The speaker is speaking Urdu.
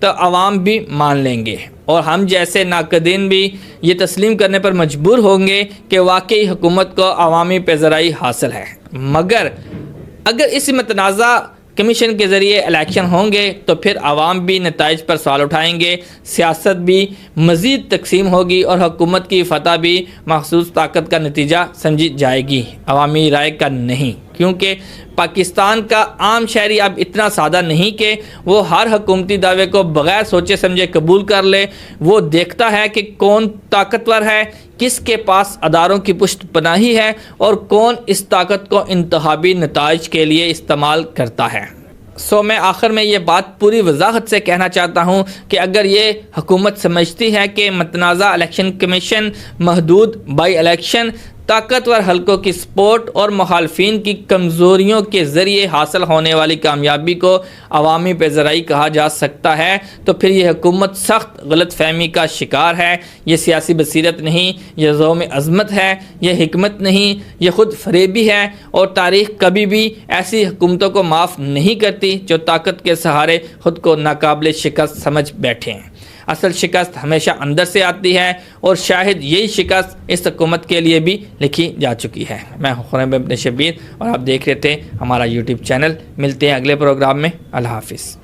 تو عوام بھی مان لیں گے اور ہم جیسے ناقدین بھی یہ تسلیم کرنے پر مجبور ہوں گے کہ واقعی حکومت کو عوامی پذیرائی حاصل ہے۔ مگر اگر اس متنازع کمیشن کے ذریعے الیکشن ہوں گے تو پھر عوام بھی نتائج پر سوال اٹھائیں گے، سیاست بھی مزید تقسیم ہوگی اور حکومت کی فتح بھی مخصوص طاقت کا نتیجہ سمجھی جائے گی، عوامی رائے کا نہیں، کیونکہ پاکستان کا عام شہری اب اتنا سادہ نہیں کہ وہ ہر حکومتی دعوے کو بغیر سوچے سمجھے قبول کر لے۔ وہ دیکھتا ہے کہ کون طاقتور ہے، کس کے پاس اداروں کی پشت پناہی ہے اور کون اس طاقت کو انتخابی نتائج کے لیے استعمال کرتا ہے۔ میں آخر میں یہ بات پوری وضاحت سے کہنا چاہتا ہوں کہ اگر یہ حکومت سمجھتی ہے کہ متنازع الیکشن کمیشن محدود بائی الیکشن طاقتور حلقوں کی سپورٹ اور مخالفین کی کمزوریوں کے ذریعے حاصل ہونے والی کامیابی کو عوامی پذیرائی کہا جا سکتا ہے تو پھر یہ حکومت سخت غلط فہمی کا شکار ہے۔ یہ سیاسی بصیرت نہیں، یہ ذوم عظمت ہے، یہ حکمت نہیں، یہ خود فریبی ہے، اور تاریخ کبھی بھی ایسی حکومتوں کو معاف نہیں کرتی جو طاقت کے سہارے خود کو ناقابل شکست سمجھ بیٹھے ہیں۔ اصل شکست ہمیشہ اندر سے آتی ہے اور شاید یہی شکست اس حکومت کے لیے بھی لکھی جا چکی ہے۔ میں خورم ابن شبیر اور آپ دیکھ رہے تھے ہمارا یوٹیوب چینل۔ ملتے ہیں اگلے پروگرام میں۔ اللہ حافظ۔